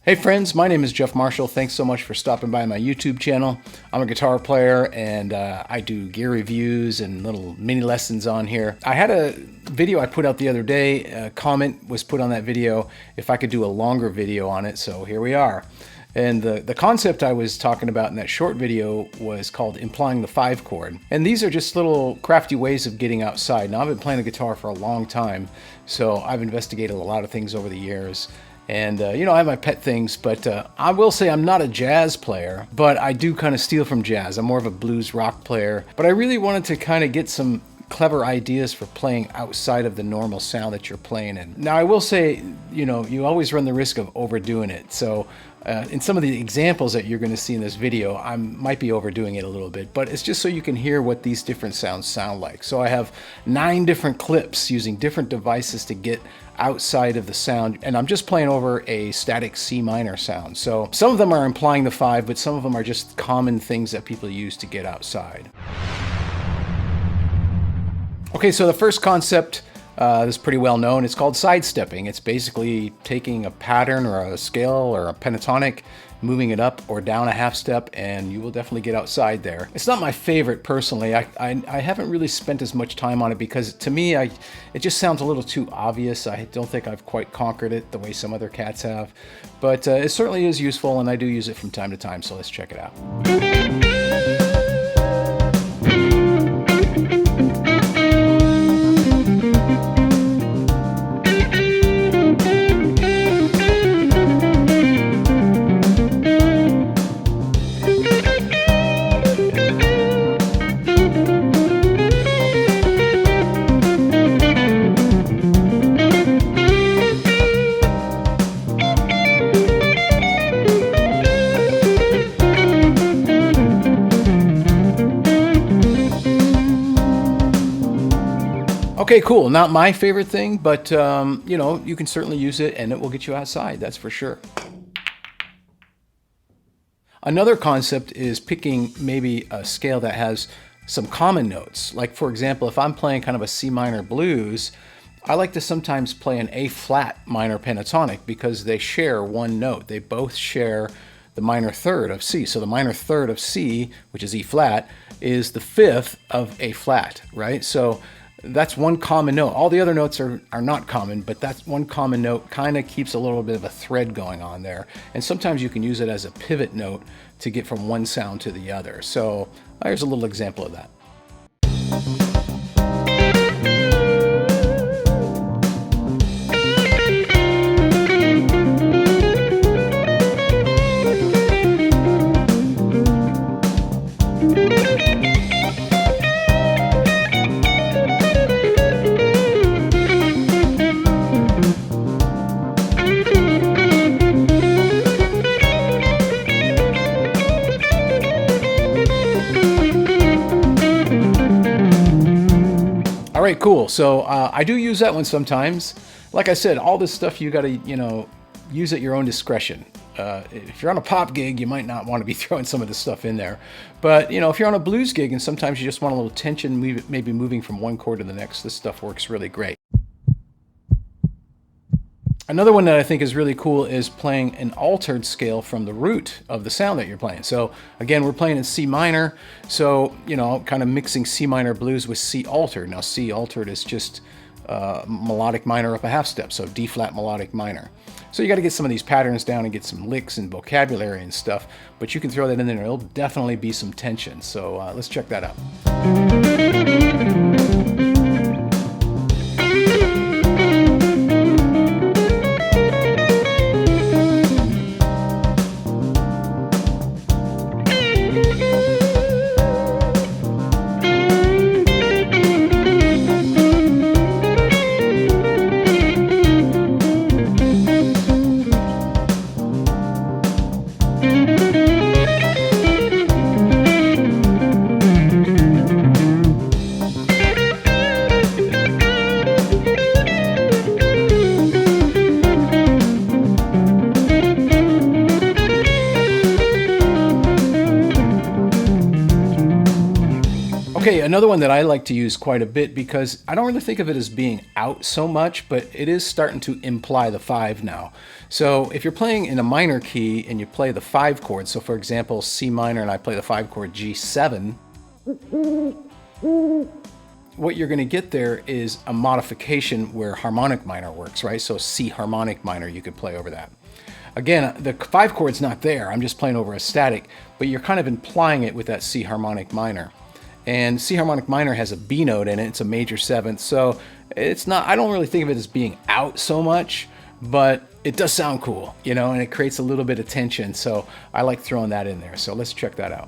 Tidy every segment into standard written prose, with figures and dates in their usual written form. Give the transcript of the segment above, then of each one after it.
Hey friends, my name is Jeff Marshall. Thanks so much for stopping by my YouTube channel. I'm a guitar player and I do gear reviews and little mini lessons on here. I had a video I put out the other day. A comment was put on that video if I could do a longer video on it, so here we are. And the concept I was talking about in that short video was called implying the 5 chord. And these are just little crafty ways of getting outside. Now I've been playing the guitar for a long time, so I've investigated a lot of things over the years. And, you know, I have my pet things, but I will say I'm not a jazz player, but I do kind of steal from jazz. I'm more of a blues rock player, but I really wanted to kind of get some clever ideas for playing outside of the normal sound that you're playing in. Now, I will say, you know, you always run the risk of overdoing it. So in some of the examples that you're going to see in this video, I might be overdoing it a little bit, but it's just so you can hear what these different sounds sound like. So I have 9 different clips using different devices to get outside of the sound, and I'm just playing over a static C minor sound. So some of them are implying the 5, but some of them are just common things that people use to get outside. Okay, so the first concept is pretty well known. It's called sidestepping. It's basically taking a pattern or a scale or a pentatonic, moving it up or down a half step, and you will definitely get outside there. It's not my favorite personally. I haven't really spent as much time on it because to me, it just sounds a little too obvious. I don't think I've quite conquered it the way some other cats have, but it certainly is useful and I do use it from time to time, so let's check it out. Okay, cool. Not my favorite thing, but you know, you can certainly use it and it will get you outside, that's for sure. Another concept is picking maybe a scale that has some common notes. Like for example, if I'm playing kind of a C minor blues, I like to sometimes play an A flat minor pentatonic because they share one note. They both share the minor third of C. So the minor third of C, which is E flat, is the 5th of A flat, right? So that's one common note. All the other notes are not common, but that's one common note kind of keeps a little bit of a thread going on there. And sometimes you can use it as a pivot note to get from one sound to the other. So here's a little example of that. All right, cool. So I do use that one sometimes. Like I said, all this stuff you got to, you know, use at your own discretion. If you're on a pop gig, you might not want to be throwing some of this stuff in there. But, you know, if you're on a blues gig and sometimes you just want a little tension, maybe moving from one chord to the next, this stuff works really great. Another one that I think is really cool is playing an altered scale from the root of the sound that you're playing. So again, we're playing in C minor. So, you know, kind of mixing C minor blues with C altered. Now C altered is just melodic minor up a half step. So D flat melodic minor. So you got to get some of these patterns down and get some licks and vocabulary and stuff, but you can throw that in there and it'll definitely be some tension. So let's check that out. Okay, another one that I like to use quite a bit because I don't really think of it as being out so much, but it is starting to imply the 5 now. So if you're playing in a minor key and you play the 5 chord, so for example, C minor and I play the 5 chord G7, what you're going to get there is a modification where harmonic minor works, right? So C harmonic minor, you could play over that. Again, the 5 chord's not there, I'm just playing over a static, but you're kind of implying it with that C harmonic minor. And C harmonic minor has a B note in it, it's a major 7th, so it's not, I don't really think of it as being out so much, but it does sound cool, you know, and it creates a little bit of tension, so I like throwing that in there. So let's check that out.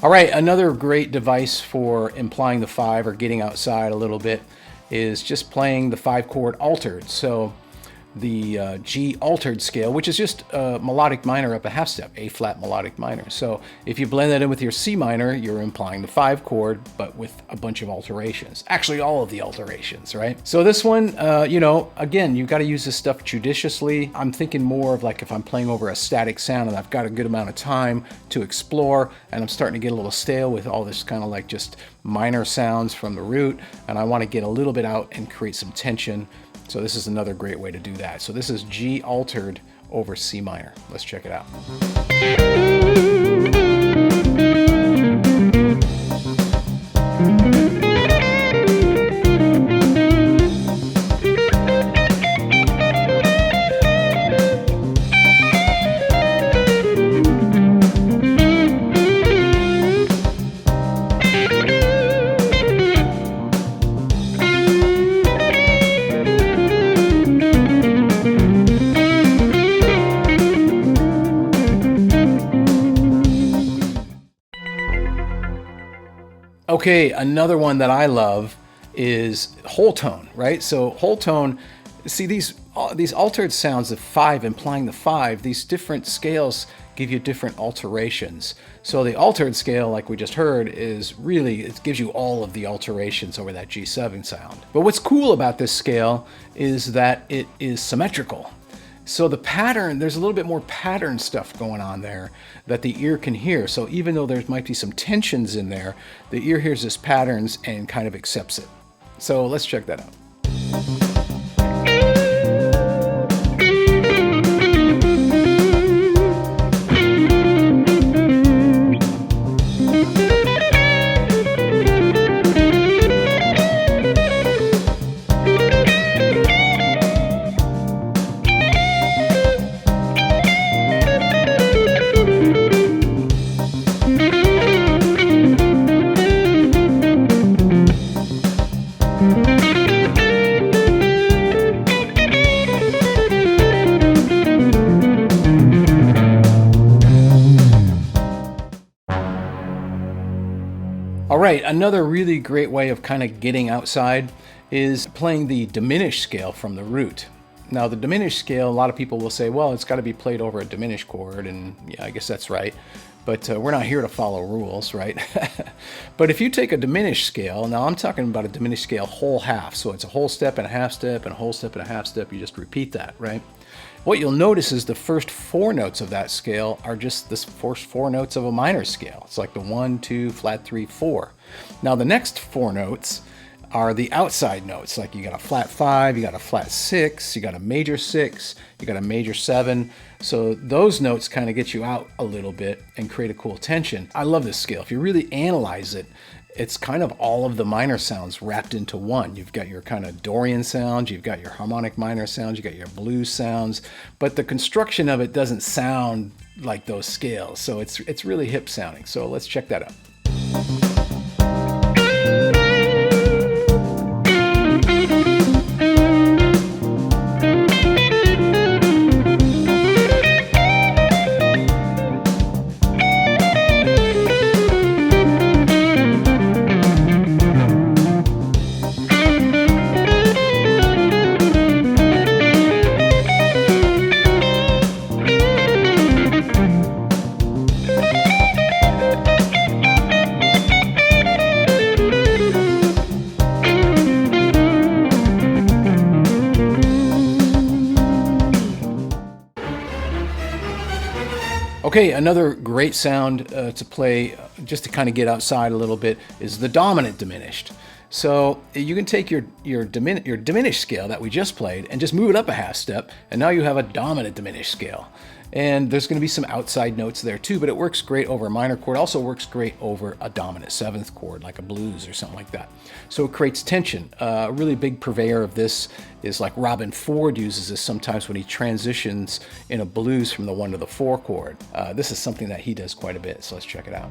All right, another great device for implying the 5 or getting outside a little bit is just playing the 5 chord altered. So the G altered scale, which is just a melodic minor up a half step, A flat melodic minor. So if you blend that in with your C minor, you're implying the 5 chord, but with a bunch of alterations. Actually, all of the alterations, right? So this one, you know, again, you got to use this stuff judiciously. I'm thinking more of like if I'm playing over a static sound and I've got a good amount of time to explore and I'm starting to get a little stale with all this kind of like just minor sounds from the root, and I want to get a little bit out and create some tension. So this is another great way to do that. So this is G altered over C minor. Let's check it out. Okay, another one that I love is whole tone, right? So whole tone, see these altered sounds of 5 implying the 5, these different scales give you different alterations. So the altered scale, like we just heard, is really, it gives you all of the alterations over that G7 sound. But what's cool about this scale is that it is symmetrical. So the pattern, there's a little bit more pattern stuff going on there that the ear can hear. So even though there might be some tensions in there, the ear hears this patterns and kind of accepts it. So let's check that out. All right, another really great way of kind of getting outside is playing the diminished scale from the root. Now the diminished scale, a lot of people will say, well, it's got to be played over a diminished chord, and yeah, I guess that's right. But we're not here to follow rules, right? But if you take a diminished scale, now I'm talking about a diminished scale whole half, so it's a whole step and a half step and a whole step and a half step, you just repeat that, right? What you'll notice is the first 4 notes of that scale are just the first 4 notes of a minor scale. It's like the 1, 2, flat 3, 4. Now the next 4 notes are the outside notes, like you got a flat 5, you got a flat 6, you got a major 6, you got a major 7. So those notes kind of get you out a little bit and create a cool tension. I love this scale. If you really analyze it, it's kind of all of the minor sounds wrapped into one. You've got your kind of Dorian sounds, you've got your harmonic minor sounds, you got your blues sounds, but the construction of it doesn't sound like those scales. So it's really hip sounding. So let's check that out. Okay, another great sound to play, just to kind of get outside a little bit, is the dominant diminished. So you can take your diminished scale that we just played and just move it up a half step, and now you have a dominant diminished scale. And there's going to be some outside notes there too, but it works great over a minor chord. Also works great over a dominant 7th chord, like a blues or something like that. So it creates tension. A really big purveyor of this is like Robin Ford uses this sometimes when he transitions in a blues from the 1 to the 4 chord. This is something that he does quite a bit, so let's check it out.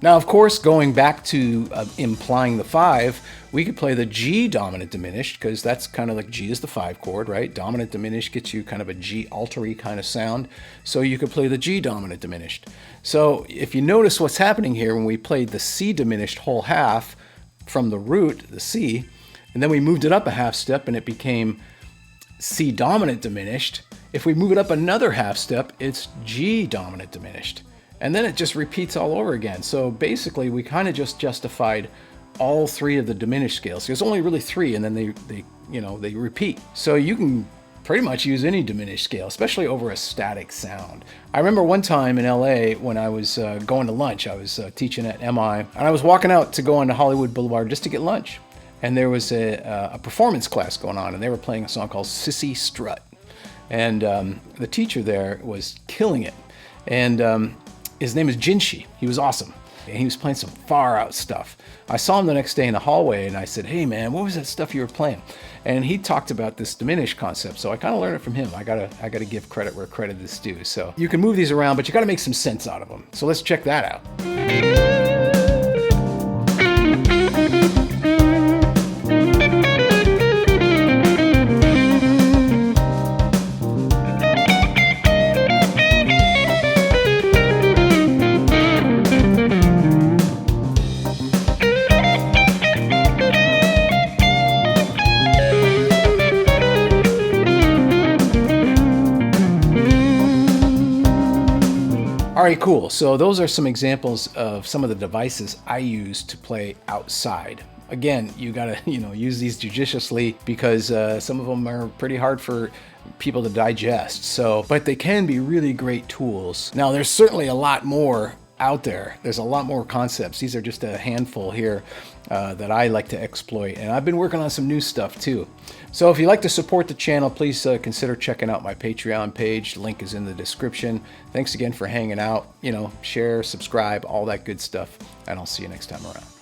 Now, of course, going back to implying the 5, we could play the G dominant diminished, because that's kind of like G is the 5 chord, right? Dominant diminished gets you kind of a G altery kind of sound. So you could play the G dominant diminished. So if you notice what's happening here, when we played the C diminished whole half from the root, the C, and then we moved it up a half step and it became C dominant diminished. If we move it up another half step, it's G dominant diminished. And then it just repeats all over again. So basically, we kind of just justified all 3 of the diminished scales. There's only really 3, and then they repeat. So you can pretty much use any diminished scale, especially over a static sound. I remember one time in LA when I was going to lunch. I was teaching at MI, and I was walking out to go onto Hollywood Boulevard just to get lunch. And there was a performance class going on, and they were playing a song called Sissy Strut. And the teacher there was killing it. And his name is Jinshi. He was awesome. And he was playing some far out stuff. I saw him the next day in the hallway and I said, "Hey man, what was that stuff you were playing?" And he talked about this diminished concept. So I kind of learned it from him. I gotta give credit where credit is due. So you can move these around, but you gotta make some sense out of them. So let's check that out. All right, cool. So those are some examples of some of the devices I use to play outside. Again, you gotta use these judiciously, because some of them are pretty hard for people to digest. So, but they can be really great tools. Now, there's certainly a lot more out there. There's a lot more concepts. These are just a handful here that I like to exploit, and I've been working on some new stuff too. So if you'd like to support the channel, please consider checking out my Patreon page. Link is in the description. Thanks again for hanging out. Share, subscribe, all that good stuff, and I'll see you next time around.